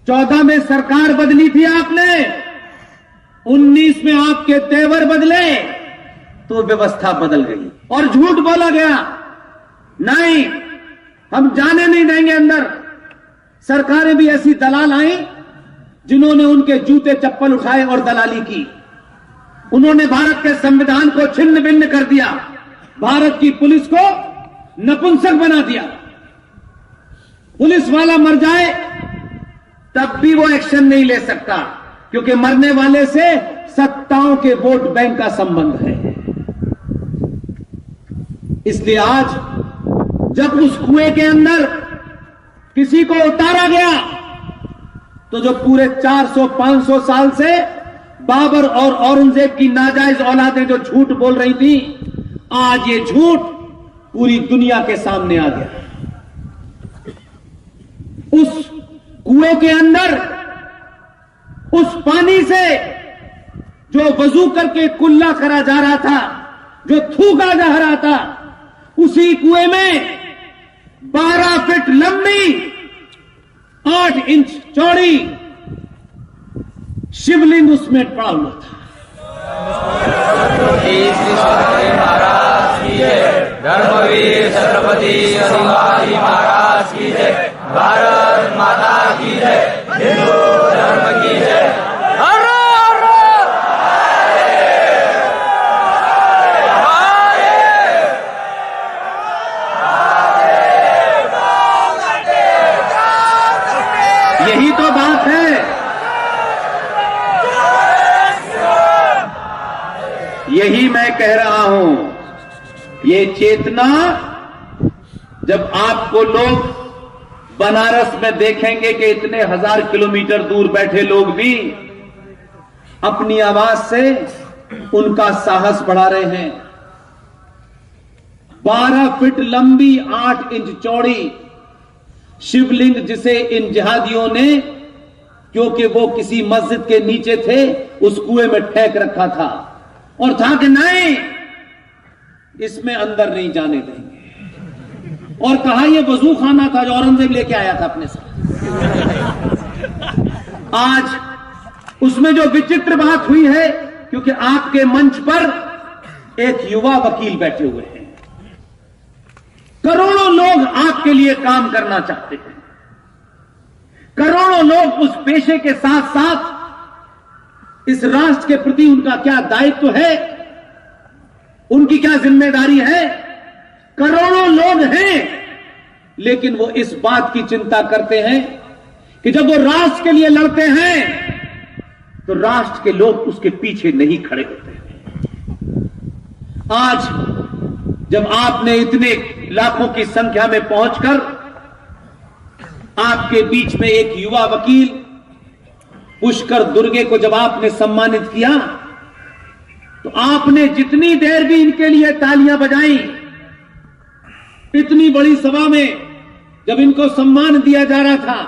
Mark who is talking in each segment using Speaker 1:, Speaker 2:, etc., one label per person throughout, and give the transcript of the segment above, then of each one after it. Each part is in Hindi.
Speaker 1: 14 में सरकार बदली थी आपने, 19 में आपके तेवर बदले तो व्यवस्था बदल गई और झूठ बोला गया, नहीं हम जाने नहीं देंगे अंदर। सरकारें भी ऐसी दलाल आई जिन्होंने उनके जूते चप्पल उठाए और दलाली की। उन्होंने भारत के संविधान को छिन्न भिन्न कर दिया, भारत की पुलिस को नपुंसक बना दिया। पुलिस वाला मर जाए तब भी वो एक्शन नहीं ले सकता, क्योंकि मरने वाले से सत्ताओं के वोट बैंक का संबंध है। इसलिए आज जब उस कुएं के अंदर किसी को उतारा गया तो जो पूरे 400-500 साल से बाबर और औरंगजेब की नाजायज औलादें जो झूठ बोल रही थी, आज ये झूठ पूरी दुनिया के सामने आ गया। उस कुएं के अंदर उस पानी से जो वजू करके कुल्ला करा जा रहा था, जो थूका जा रहा था, उसी कुएं में 12 फीट लंबी 8 इंच चौड़ी शिवलिंग उसमें पड़ा हुआ था।
Speaker 2: महाराज की जय, धर्मवीर छत्रपति शिवाजी महाराज की जय, भारत माता की जय, हिंदू धर्म की जय।
Speaker 1: यही तो बात है, यही मैं कह रहा हूं। ये चेतना जब आपको लोग बनारस में देखेंगे कि इतने 1000 किलोमीटर दूर बैठे लोग भी अपनी आवाज से उनका साहस बढ़ा रहे हैं। 12 फीट लंबी 8 इंच चौड़ी शिवलिंग जिसे इन जिहादियों ने, क्योंकि वो किसी मस्जिद के नीचे थे, उस कुएं में फेंक रखा था और था कि नहीं इसमें अंदर नहीं जाने देंगे, और कहा यह वजू खाना था जो औरंगजेब लेके आया था अपने साथ। आज उसमें जो विचित्र बात हुई है, क्योंकि आपके मंच पर एक युवा वकील बैठे हुए हैं, करोड़ों लोग आपके लिए काम करना चाहते हैं, करोड़ों लोग उस पेशे के साथ साथ इस राष्ट्र के प्रति उनका क्या दायित्व है, उनकी क्या जिम्मेदारी है, करोड़ों लोग हैं, लेकिन वो इस बात की चिंता करते हैं कि जब वो राष्ट्र के लिए लड़ते हैं तो राष्ट्र के लोग उसके पीछे नहीं खड़े होते हैं। आज जब आपने इतने लाखों की संख्या में पहुंचकर आपके बीच में एक युवा वकील पुष्कर दुर्गे को जब आपने सम्मानित किया, तो आपने जितनी देर भी इनके लिए तालियां बजाई, इतनी बड़ी सभा में जब इनको सम्मान दिया जा रहा था,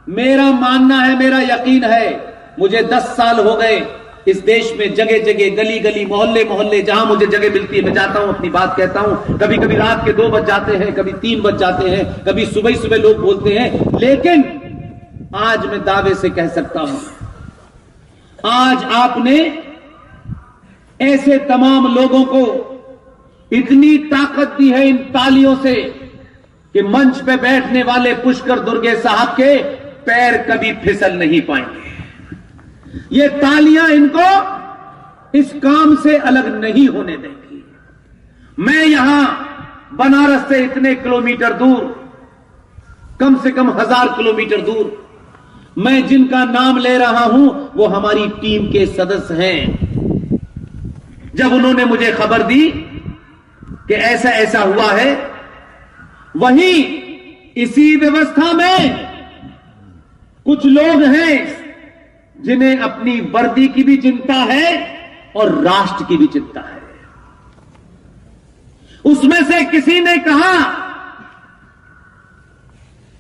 Speaker 1: मेरा मानना है, मेरा यकीन है, मुझे 10 साल हो गए इस देश में जगह जगह, गली गली, मोहल्ले मोहल्ले, जहां मुझे जगह मिलती है मैं जाता हूं, अपनी बात कहता हूं। कभी कभी रात के 2 बज जाते हैं, कभी 3 बज जाते हैं, कभी सुबह सुबह लोग बोलते हैं, लेकिन आज मैं दावे से कह सकता हूं, आज आपने ऐसे तमाम लोगों को इतनी ताकत दी है इन तालियों से कि मंच पे बैठने वाले पुष्कर दुर्गे साहब के पैर कभी फिसल नहीं पाएंगे। ये तालियां इनको इस काम से अलग नहीं होने देंगी। मैं यहां बनारस से इतने किलोमीटर दूर, कम से कम 1000 किलोमीटर दूर, मैं जिनका नाम ले रहा हूं वो हमारी टीम के सदस्य हैं। जब उन्होंने मुझे खबर दी कि ऐसा ऐसा हुआ है, वहीं इसी व्यवस्था में कुछ लोग हैं जिन्हें अपनी वर्दी की भी चिंता है और राष्ट्र की भी चिंता है। उसमें से किसी ने कहा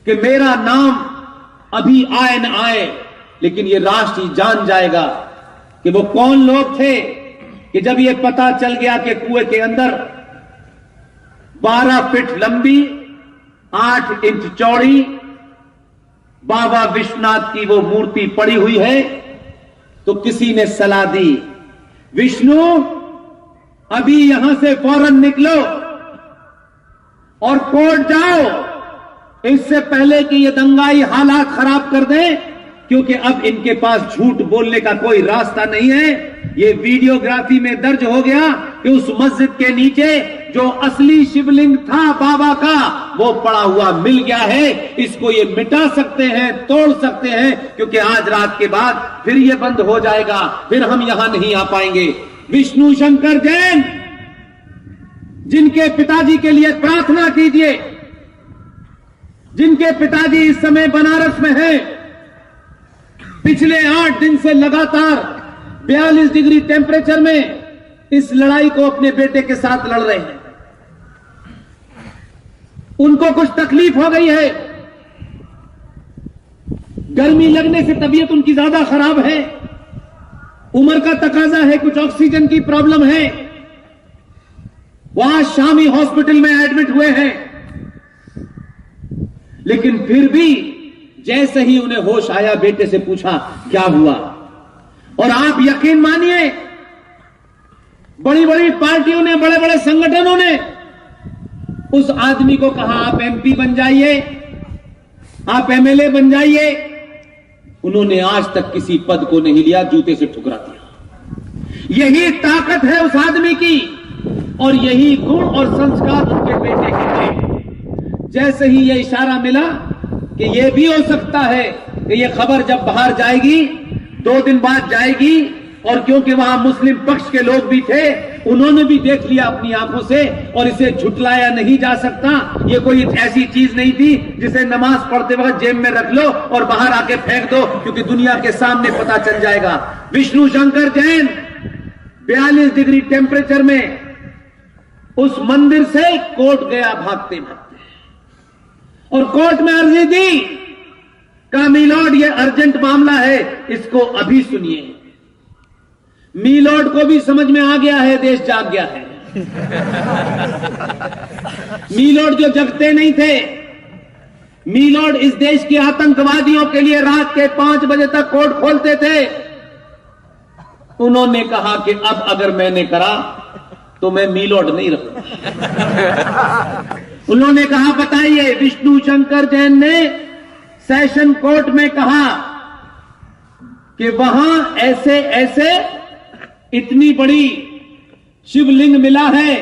Speaker 1: कि मेरा नाम अभी आए न आए, लेकिन ये राष्ट्र ही जान जाएगा कि वो कौन लोग थे कि जब ये पता चल गया कि कुएं के अंदर 12 फीट लंबी, 8 इंच चौड़ी बाबा विश्वनाथ की वो मूर्ति पड़ी हुई है, तो किसी ने सलाह दी, विष्णु अभी यहां से फौरन निकलो और कोर्ट जाओ, इससे पहले कि ये दंगाई हालात खराब कर दें, क्योंकि अब इनके पास झूठ बोलने का कोई रास्ता नहीं है। ये वीडियोग्राफी में दर्ज हो गया कि उस मस्जिद के नीचे जो असली शिवलिंग था बाबा का, वो पड़ा हुआ मिल गया है। इसको ये मिटा सकते हैं, तोड़ सकते हैं, क्योंकि आज रात के बाद फिर ये बंद हो जाएगा, फिर हम यहां नहीं आ पाएंगे। विष्णु शंकर जैन, जिनके पिताजी के लिए प्रार्थना कीजिए, जिनके पिताजी इस समय बनारस में हैं, पिछले 8 दिन से लगातार 42 डिग्री टेम्परेचर में इस लड़ाई को अपने बेटे के साथ लड़ रहे हैं। उनको कुछ तकलीफ हो गई है, गर्मी लगने से तबीयत उनकी ज्यादा खराब है, उम्र का तकाजा है, कुछ ऑक्सीजन की प्रॉब्लम है, वहां शामी हॉस्पिटल में एडमिट हुए हैं। लेकिन फिर भी जैसे ही उन्हें होश आया, बेटे से पूछा क्या हुआ, और आप यकीन मानिए बड़ी बड़ी पार्टियों ने, बड़े बड़े संगठनों ने उस आदमी को कहा आप एमपी बन जाइए, आप एमएलए बन जाइए। उन्होंने आज तक किसी पद को नहीं लिया, जूते से ठुकरा दिया। यही ताकत है उस आदमी की, और यही गुण और संस्कार उनके बेटे के थे। जैसे ही यह इशारा मिला कि यह भी हो सकता है कि यह खबर जब बाहर जाएगी, 2 दिन बाद जाएगी, और क्योंकि वहां मुस्लिम पक्ष के लोग भी थे, उन्होंने भी देख लिया अपनी आंखों से, और इसे झुटलाया नहीं जा सकता। ये कोई ऐसी चीज नहीं थी जिसे नमाज पढ़ते वक्त जेब में रख लो और बाहर आके फेंक दो, क्योंकि दुनिया के सामने पता चल जाएगा। विष्णु शंकर जैन 42 डिग्री टेम्परेचर में उस मंदिर से कोर्ट गया भागते भागते, और कोर्ट में अर्जी दी, कहा मीलॉर्ड ये अर्जेंट मामला है, इसको अभी सुनिए। मीलॉर्ड को भी समझ में आ गया है, देश जाग गया है। मीलॉर्ड जो जगते नहीं थे, मीलॉर्ड इस देश के आतंकवादियों के लिए रात के 5 बजे तक कोर्ट खोलते थे। उन्होंने कहा कि अब अगर मैंने करा तो मैं मीलॉर्ड नहीं रहूंगा। उन्होंने कहा बताइए, विष्णु शंकर जैन ने सेशन कोर्ट में कहा कि वहां ऐसे ऐसे इतनी बड़ी शिवलिंग मिला है।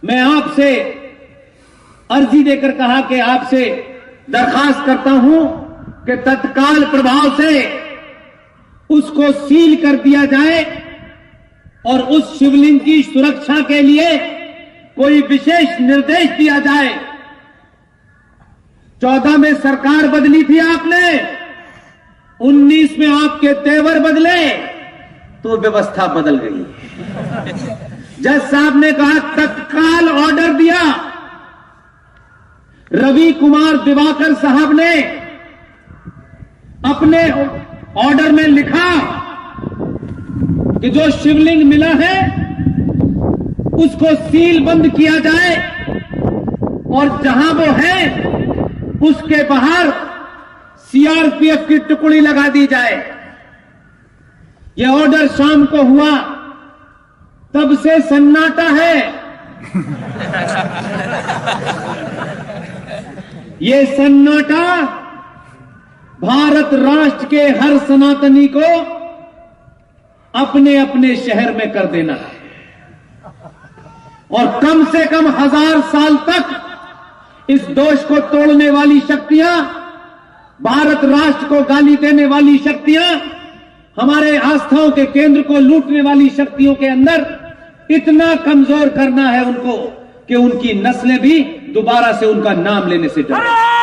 Speaker 1: मैं आपसे अर्जी देकर कहा कि आपसे दरखास्त करता हूं कि तत्काल प्रभाव से उसको सील कर दिया जाए, और उस शिवलिंग की सुरक्षा के लिए कोई विशेष निर्देश दिया जाए। 14 में सरकार बदली थी आपने, 19 में आपके तेवर बदले तो व्यवस्था बदल गई। जज साहब ने कहा तत्काल ऑर्डर दिया। रवि कुमार दिवाकर साहब ने अपने ऑर्डर में लिखा कि जो शिवलिंग मिला है उसको सील बंद किया जाए, और जहां वो है उसके बाहर सीआरपीएफ की टुकड़ी लगा दी जाए। यह ऑर्डर शाम को हुआ, तब से सन्नाटा है। ये सन्नाटा भारत राष्ट्र के हर सनातनी को अपने अपने शहर में कर देना है, और कम से कम 1000 साल तक इस दोष को तोड़ने वाली शक्तियां, भारत राष्ट्र को गाली देने वाली शक्तियां, हमारे आस्थाओं के केंद्र को लूटने वाली शक्तियों के अंदर इतना कमजोर करना है उनको कि उनकी नस्लें भी दोबारा से उनका नाम लेने से डरे।